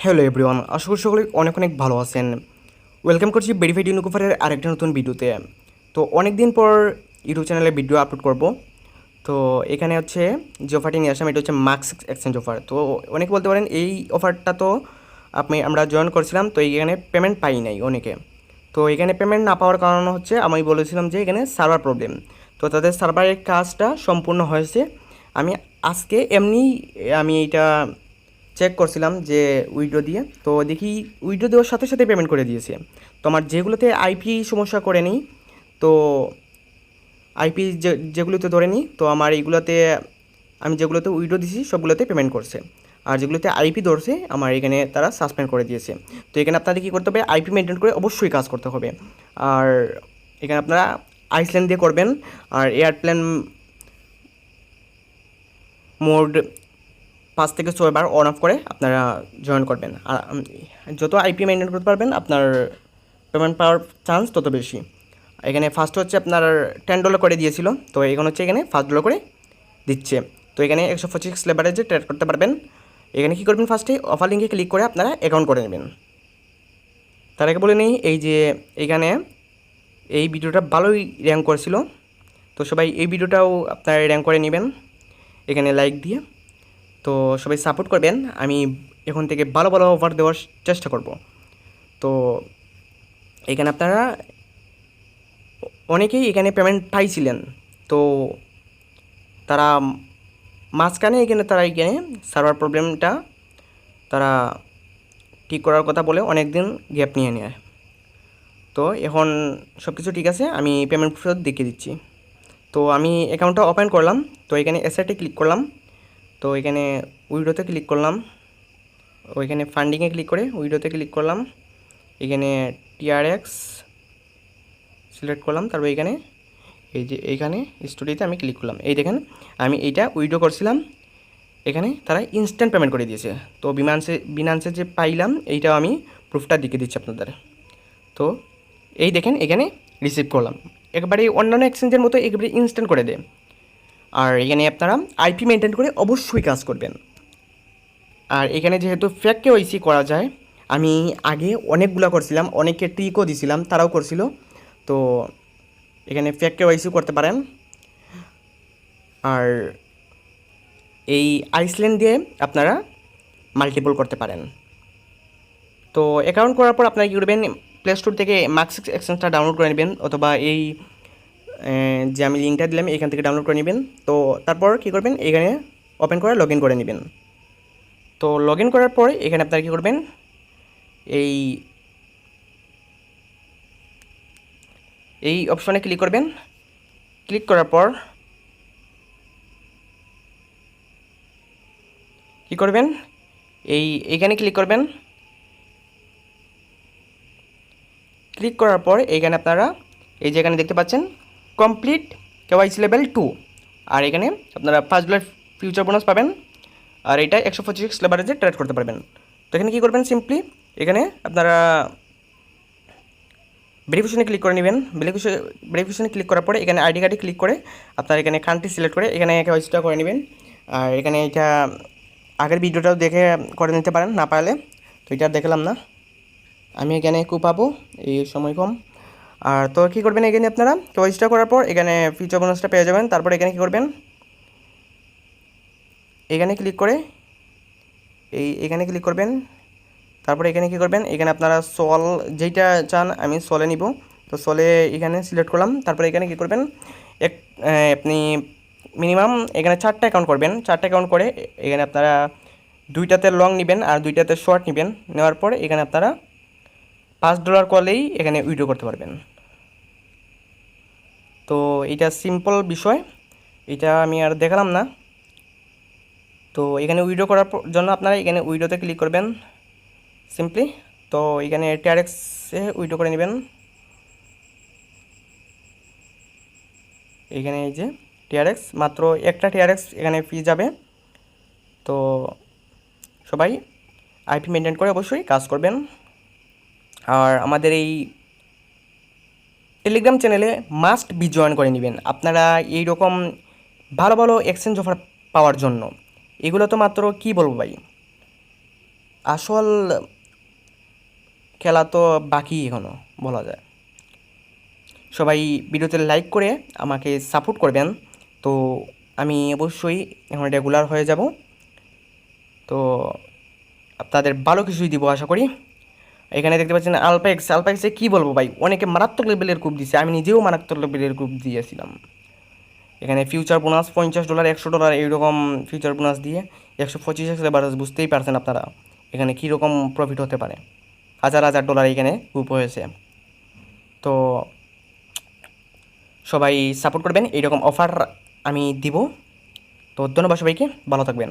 Hello everyone, আশা করি সকলে অনেক অনেক ভালো আছেন। ওয়েলকাম করছি ভেরিফাইড ইউনিকোভারের আরেকটা নতুন ভিডিওতে। তো অনেক দিন পর ইউটিউব চ্যানেলে ভিডিও আপলোড করব। তো এখানে হচ্ছে যে অফারটি নিয়ে আসলাম, এটা হচ্ছে মার্কস এক্সচেঞ্জ অফার। তো অনেকে বলতে পারেন এই অফারটা তো আমরা জয়েন করছিলাম, তো এখানে পেমেন্ট পাই নাই অনেকে। তো এখানে পেমেন্ট না পাওয়ার কারণ হচ্ছে আমি বলেছিলাম যে এখানে সার্ভার প্রবলেম। তো তাদের সার্ভারের কাজটা সম্পূর্ণ হয়েছে। আমি আজকে এমনি আমি এইটা চেক করছিলাম যে উইড্রো দিয়ে, তো দেখি উইড্রো দেওয়ার সাথে সাথে পেমেন্ট করে দিয়েছে। তো আমার যেগুলোতে আইপি সমস্যা করে নিই, তো আইপি যেগুলোতে ধরে নিই, তো আমার এইগুলোতে আমি যেগুলোতে উইড্রো দিয়েছি সবগুলোতে পেমেন্ট করছে। আর যেগুলোতে আইপি ধরছে আমার এখানে তারা সাসপেন্ড করে দিয়েছে। তো এখানে আপনাদের কী করতে হবে, আইপি মেনটেন করে অবশ্যই কাজ করতে হবে। আর এখানে আপনারা আইসল্যান্ড দিয়ে করবেন, আর এয়ারপ্লেন মোড 5 থেকে 6 বার অন অফ করে আপনারা জয়েন করবেন। আর যত আইপি মেনটেন করতে পারবেন আপনার পেমেন্ট পাওয়ার চান্স তত বেশি। এখানে ফার্স্ট হচ্ছে আপনার $10 করে দিয়েছিল, তো এখন হচ্ছে এখানে $5 করে দিচ্ছে। তো এখানে 125 লেভারেজে ট্রেড করতে পারবেন। এখানে কী করবেন, ফার্স্টে অফার লিঙ্কে ক্লিক করে আপনারা অ্যাকাউন্ট করে নেবেন। তার আগে বলে নেই, এই যে এখানে এই ভিডিওটা ভালোই র্যাঙ্ক করেছিল, তো সবাই এই ভিডিওটাও আপনারা র্যাঙ্ক করে নেবেন এখানে লাইক দিয়ে। তো সবাই সাপোর্ট করবেন, আমি এখন থেকে ভালো ভালো অফার দেওয়ার চেষ্টা করব। তো এখানে আপনারা অনেকেই এখানে পেমেন্ট পাইছিলেন, তো তারা মাঝখানে এখানে সার্ভার প্রবলেমটা তারা ঠিক করার কথা বলে অনেক দিন গ্যাপ নিয়ে নেয়। তো এখন সব কিছু ঠিক আছে, আমি পেমেন্ট ফেরত দেখিয়ে দিচ্ছি। তো আমি অ্যাকাউন্টটা ওপেন করলাম, তো এখানে অ্যাসেটে ক্লিক করলাম, তো এখানে উইড্রোতে ক্লিক করলাম, ওইখানে ফান্ডিংয়ে ক্লিক করে উইড্রোতে ক্লিক করলাম, এখানে টিআরএক্স সিলেক্ট করলাম, তারপর এখানে এই যে এইখানে স্টোরিতে আমি ক্লিক করলাম। এই দেখেন আমি এইটা উইড্রো করছিলাম, এখানে তারা ইনস্ট্যান্ট পেমেন্ট করে দিয়েছে। তো বিনান্সে যে পাইলাম এইটাও আমি প্রুফটা দেখিয়ে দিচ্ছি আপনাদের। তো এই দেখেন এখানে রিসিভ করলাম, একবারে অন্যান্য এক্সচেঞ্জের মতো একেবারে ইনস্ট্যান্ট করে দেয়। আর এখানে আপনারা আইপি মেনটেন করে অবশ্যই কাজ করবেন। আর এখানে যেহেতু ফেক কেওয়াইসি করা যায়, আমি আগে অনেকগুলো করছিলাম, অনেকে ট্রিকও দিছিলাম, তারাও করছিল। তো এখানে ফেক কেওয়াইসি করতে পারেন। আর এই আইসল্যান্ড দিয়ে আপনারা মাল্টিপল করতে পারেন। তো অ্যাকাউন্ট করার পর আপনারা কী করবেন, প্লে স্টোর থেকে মার্কস এক্সচেঞ্জটা ডাউনলোড করে নেবেন, অথবা এই যে আমি লিঙ্কটা দিলাম এখান থেকে ডাউনলোড করে নেবেন। তো তারপর কী করবেন, এখানে ওপেন করে লগ ইন করে নেবেন। তো লগ ইন করার পর এখানে আপনারা কী করবেন, এই এই অপশনে ক্লিক করবেন। ক্লিক করার পর কী করবেন, এইখানে ক্লিক করবেন। ক্লিক করার পর এইখানে আপনারা এই যে এখানে দেখতে পাচ্ছেন কমপ্লিট কেওয়াইসি লেভেল 2, আর এখানে আপনারা $5 ফিউচার বোনাস পাবেন, আর এটা 125 লেভারেজে ট্রেড করতে পারবেন। তো এখানে কী করবেন, সিম্পলি এখানে আপনারা ভেরিফিকেশনে ক্লিক করে নেবেন। ভেরিফিকেশনে ক্লিক করার পরে এখানে আইডি কার্ডে ক্লিক করে আপনারা এখানে কান্ট্রি সিলেক্ট করে এখানে কেওয়াইসিটা করে নেবেন। আর এখানে এটা আগের ভিডিওটাও দেখে করে নিতে পারেন, না পারলে তো এটা দেখলাম না, আমি এখানে পাবো এই সময় কম। আর তো কী করবেন, এখানে আপনারা কেওয়াইসিটা করার পর এখানে ফিউচার বোনাসটা পেয়ে যাবেন। তারপর এখানে কী করবেন, এখানে ক্লিক করে এখানে ক্লিক করবেন। তারপরে এখানে কী করবেন, এখানে আপনারা সল যেইটা চান, আমি সলে নিব, তো সলে এখানে সিলেক্ট করলাম। তারপরে এখানে কী করবেন, আপনি মিনিমাম এখানে 4টা অ্যাকাউন্ট করবেন। 4টা অ্যাকাউন্ট করে এখানে আপনারা 2টাতে লং নেবেন আর 2টাতে শর্ট নেবেন। নেওয়ার পরে এখানে আপনারা $5 করলেই এখানে উইথড্র করতে পারবেন। তো এটা সিম্পল বিষয়, এটা আমি আর দেখালাম না। তো এখানে উইথড্র করার জন্য আপনারা এখানে উইথড্রতে ক্লিক করবেন সিম্পলি। তো এখানে টিআরএক্সে উইথড্র করে নেবেন। এখানে এই যে টিআরএক্স, মাত্র একটা টিআরএক্স এখানে ফি যাবে। তো সবাই আইপি মেনটেন করে অবশ্যই কাজ করবেন। আর আমাদের এই টেলিগ্রাম চ্যানেলে মাস্ট বি জয়েন করে নেবেন আপনারা এই রকম ভালো ভালো এক্সচেঞ্জ অফার পাওয়ার জন্য। এগুলো তো মাত্র কী বলবো ভাই, আসল খেলা তো বাকি এখনও বলা যায়। সবাই ভিডিওতে লাইক করে আমাকে সাপোর্ট করবেন, তো আমি অবশ্যই এখন রেগুলার হয়ে যাব। তো আপনাদের ভালো কিছুই দিব আশা করি। এখানে দেখতে পাচ্ছেন আলপেক্সে কী বলবো ভাই, অনেকে মারাত্মক লেভেলের কূপ দিছে, আমি নিজেও মারাত্মক লেভেলের কূপ দিয়েছিলাম। এখানে ফিউচার বোনাস $50, $100 এইরকম ফিউচার বোনাস দিয়ে 125 এভারেজ, বুঝতেই পারছেন আপনারা এখানে কীরকম প্রফিট হতে পারে। হাজার হাজার ডলার এখানে কূপ হয়েছে। তো সবাই সাপোর্ট করবেন, এইরকম অফার আমি দিব। তো ধন্যবাদ সবাইকে, ভালো থাকবেন।